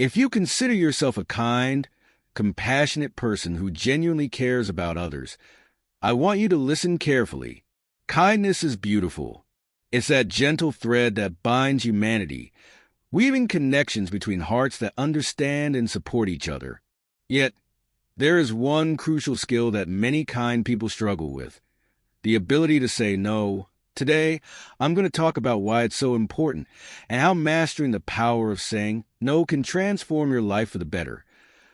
If you consider yourself a kind, compassionate person who genuinely cares about others, I want you to listen carefully. Kindness is beautiful. It's that gentle thread that binds humanity, weaving connections between hearts that understand and support each other. Yet, there is one crucial skill that many kind people struggle with: the ability to say no. Today, I'm going to talk about why it's so important and how mastering the power of saying no can transform your life for the better,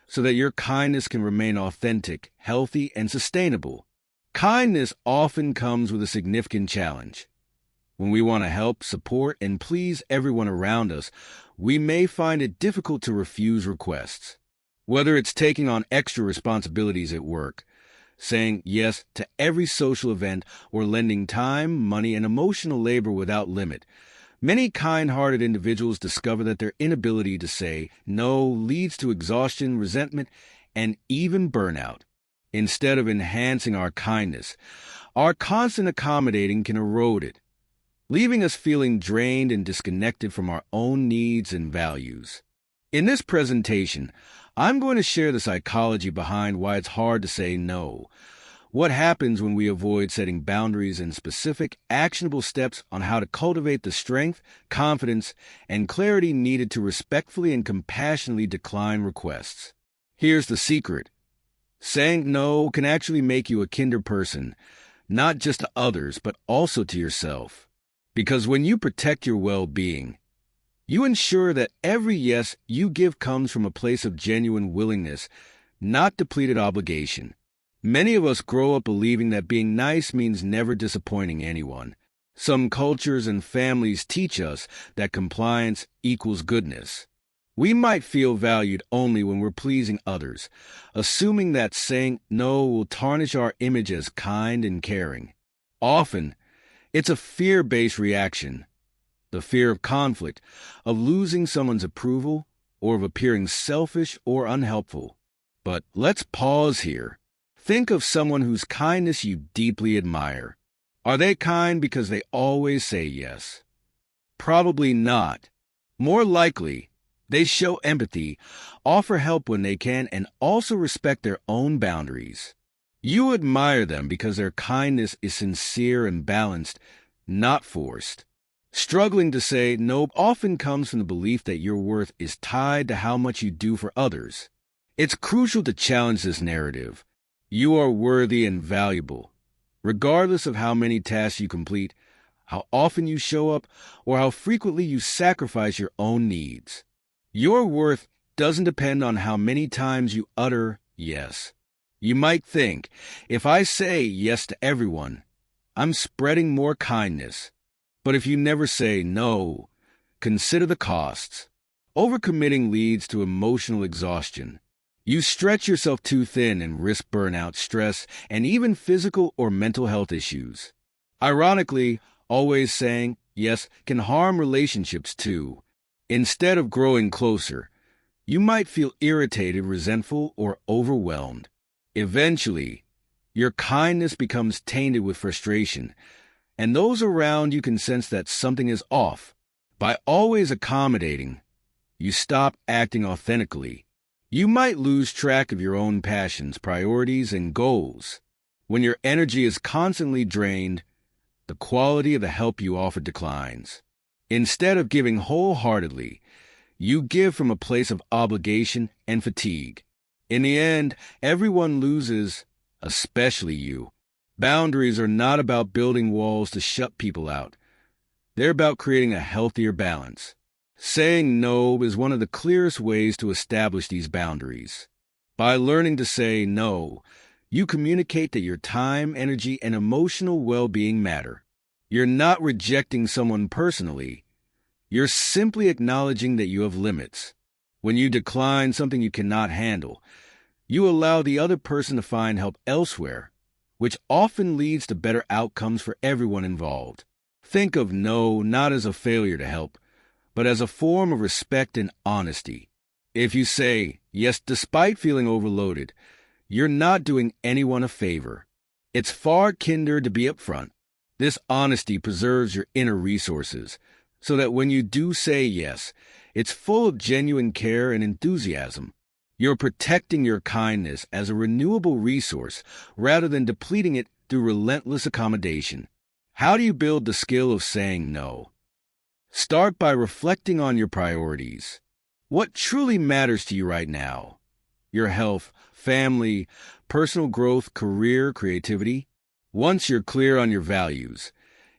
so that your kindness can remain authentic, healthy, and sustainable. Kindness often comes with a significant challenge. When we want to help, support, and please everyone around us, we may find it difficult to refuse requests. Whether it's taking on extra responsibilities at work, saying yes to every social event, or lending time, money, and emotional labor without limit, many kind-hearted individuals discover that their inability to say no leads to exhaustion, resentment, and even burnout. Instead of enhancing our kindness, our constant accommodating can erode it, leaving us feeling drained and disconnected from our own needs and values. In this presentation, I'm going to share the psychology behind why it's hard to say no, what happens when we avoid setting boundaries, and specific, actionable steps on how to cultivate the strength, confidence, and clarity needed to respectfully and compassionately decline requests. Here's the secret. Saying no can actually make you a kinder person, not just to others, but also to yourself. Because when you protect your well-being, you ensure that every yes you give comes from a place of genuine willingness, not depleted obligation. Many of us grow up believing that being nice means never disappointing anyone. Some cultures and families teach us that compliance equals goodness. We might feel valued only when we're pleasing others, assuming that saying no will tarnish our image as kind and caring. Often, it's a fear-based reaction. The fear of conflict, of losing someone's approval, or of appearing selfish or unhelpful. But let's pause here. Think of someone whose kindness you deeply admire. Are they kind because they always say yes? Probably not. More likely, they show empathy, offer help when they can, and also respect their own boundaries. You admire them because their kindness is sincere and balanced, not forced. Struggling to say no often comes from the belief that your worth is tied to how much you do for others. It's crucial to challenge this narrative. You are worthy and valuable, regardless of how many tasks you complete, how often you show up, or how frequently you sacrifice your own needs. Your worth doesn't depend on how many times you utter yes. You might think, if I say yes to everyone, I'm spreading more kindness. But if you never say no, consider the costs. Overcommitting leads to emotional exhaustion. You stretch yourself too thin and risk burnout, stress, and even physical or mental health issues. Ironically, always saying yes can harm relationships too. Instead of growing closer, you might feel irritated, resentful, or overwhelmed. Eventually, your kindness becomes tainted with frustration, and those around you can sense that something is off. By always accommodating, you stop acting authentically. You might lose track of your own passions, priorities, and goals. When your energy is constantly drained, the quality of the help you offer declines. Instead of giving wholeheartedly, you give from a place of obligation and fatigue. In the end, everyone loses, especially you. Boundaries are not about building walls to shut people out. They're about creating a healthier balance. Saying no is one of the clearest ways to establish these boundaries. By learning to say no, you communicate that your time, energy, and emotional well-being matter. You're not rejecting someone personally. You're simply acknowledging that you have limits. When you decline something you cannot handle, you allow the other person to find help elsewhere, which often leads to better outcomes for everyone involved. Think of no not as a failure to help, but as a form of respect and honesty. If you say yes despite feeling overloaded, you're not doing anyone a favor. It's far kinder to be upfront. This honesty preserves your inner resources, so that when you do say yes, It's full of genuine care and enthusiasm. You're protecting your kindness as a renewable resource rather than depleting it through relentless accommodation. How do you build the skill of saying no? Start by reflecting on your priorities. What truly matters to you right now? Your health, family, personal growth, career, creativity? Once you're clear on your values,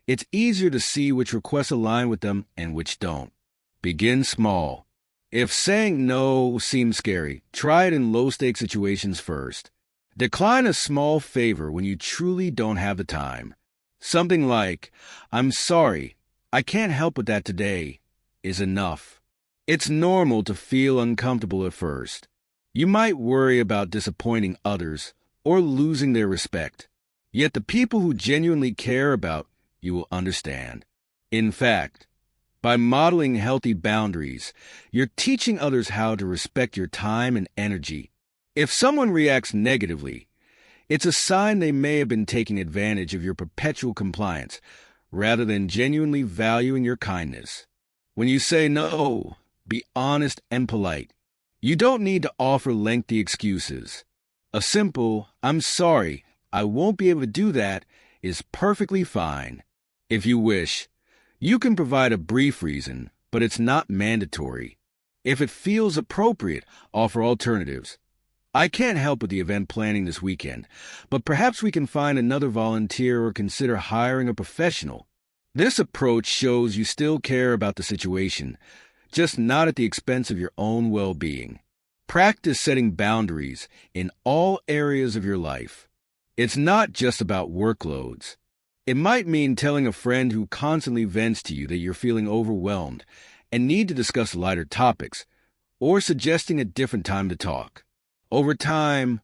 it's easier to see which requests align with them and which don't. Begin small. If saying no seems scary, try it in low-stakes situations first. Decline a small favor when you truly don't have the time. Something like, "I'm sorry, I can't help with that today," is enough. It's normal to feel uncomfortable at first. You might worry about disappointing others or losing their respect. Yet the people who genuinely care about you will understand. In fact, by modeling healthy boundaries, you're teaching others how to respect your time and energy. If someone reacts negatively, it's a sign they may have been taking advantage of your perpetual compliance rather than genuinely valuing your kindness. When you say no, be honest and polite. You don't need to offer lengthy excuses. A simple, "I'm sorry, I won't be able to do that," is perfectly fine. If you wish, you can provide a brief reason, but it's not mandatory. If it feels appropriate, offer alternatives. "I can't help with the event planning this weekend, but perhaps we can find another volunteer or consider hiring a professional." This approach shows you still care about the situation, just not at the expense of your own well-being. Practice setting boundaries in all areas of your life. It's not just about workloads. It might mean telling a friend who constantly vents to you that you're feeling overwhelmed and need to discuss lighter topics, or suggesting a different time to talk. Over time,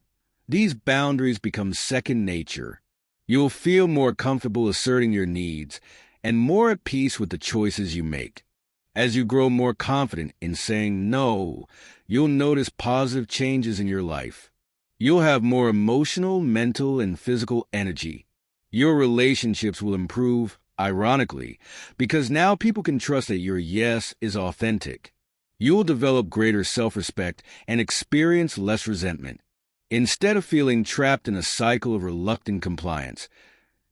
these boundaries become second nature. You'll feel more comfortable asserting your needs and more at peace with the choices you make. As you grow more confident in saying no, you'll notice positive changes in your life. You'll have more emotional, mental, and physical energy. Your relationships will improve, ironically, because now people can trust that your yes is authentic. You'll develop greater self-respect and experience less resentment. Instead of feeling trapped in a cycle of reluctant compliance,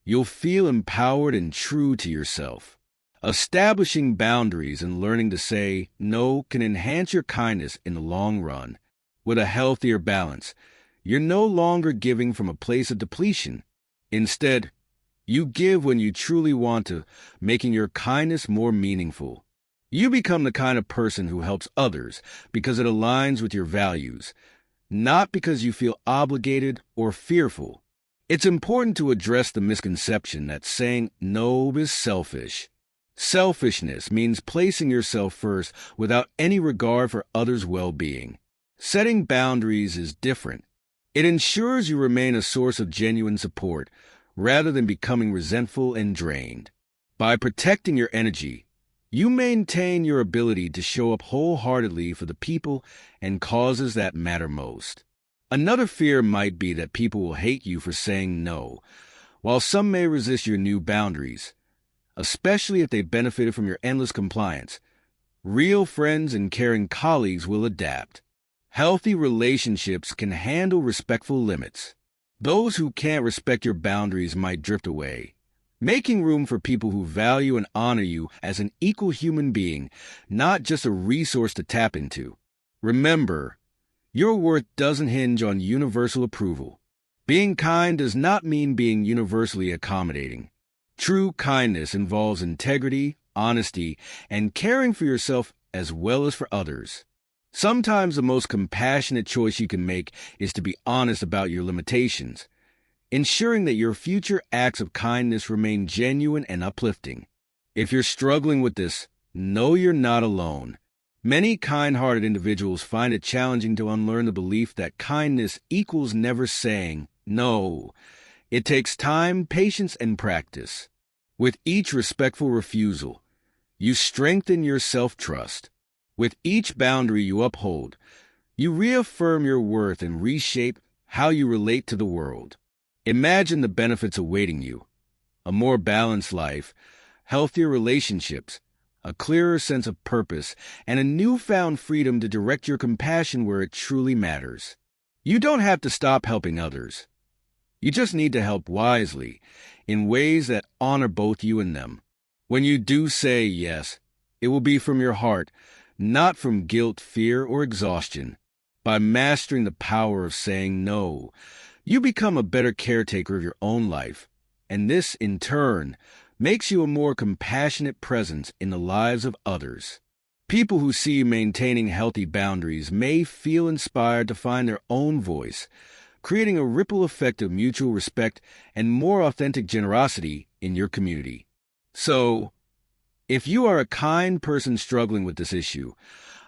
you'll feel empowered and true to yourself. Establishing boundaries and learning to say no can enhance your kindness in the long run. With a healthier balance, you're no longer giving from a place of depletion. Instead, you give when you truly want to, making your kindness more meaningful. You become the kind of person who helps others because it aligns with your values, not because you feel obligated or fearful. It's important to address the misconception that saying no is selfish. Selfishness means placing yourself first without any regard for others' well-being. Setting boundaries is different. It ensures you remain a source of genuine support rather than becoming resentful and drained. By protecting your energy, you maintain your ability to show up wholeheartedly for the people and causes that matter most. Another fear might be that people will hate you for saying no, while some may resist your new boundaries, especially if they benefited from your endless compliance. Real friends and caring colleagues will adapt. Healthy relationships can handle respectful limits. Those who can't respect your boundaries might drift away. Making room for people who value and honor you as an equal human being, not just a resource to tap into. Remember, your worth doesn't hinge on universal approval. Being kind does not mean being universally accommodating. True kindness involves integrity, honesty, and caring for yourself as well as for others. Sometimes the most compassionate choice you can make is to be honest about your limitations, ensuring that your future acts of kindness remain genuine and uplifting. If you're struggling with this, know you're not alone. Many kind-hearted individuals find it challenging to unlearn the belief that kindness equals never saying no. It takes time, patience, and practice. With each respectful refusal, you strengthen your self-trust. With each boundary you uphold, you reaffirm your worth and reshape how you relate to the world. Imagine the benefits awaiting you: a more balanced life, healthier relationships, a clearer sense of purpose, and a newfound freedom to direct your compassion where it truly matters. You don't have to stop helping others. You just need to help wisely, in ways that honor both you and them. When you do say yes, it will be from your heart, not from guilt, fear, or exhaustion. By mastering the power of saying no, you become a better caretaker of your own life, and this, in turn, makes you a more compassionate presence in the lives of others. People who see you maintaining healthy boundaries may feel inspired to find their own voice, creating a ripple effect of mutual respect and more authentic generosity in your community. So, if you are a kind person struggling with this issue,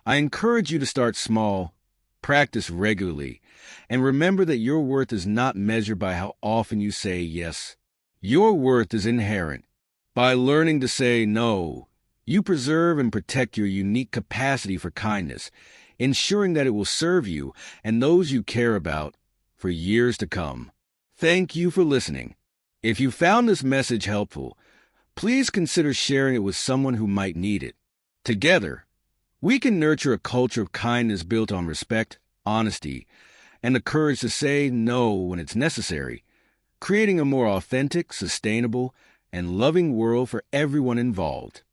I encourage you to start small, practice regularly, and remember that your worth is not measured by how often you say yes. Your worth is inherent. By learning to say no, you preserve and protect your unique capacity for kindness, ensuring that it will serve you and those you care about for years to come. Thank you for listening. If you found this message helpful, please consider sharing it with someone who might need it. Together, we can nurture a culture of kindness built on respect, honesty, and the courage to say no when it's necessary, creating a more authentic, sustainable, and loving world for everyone involved.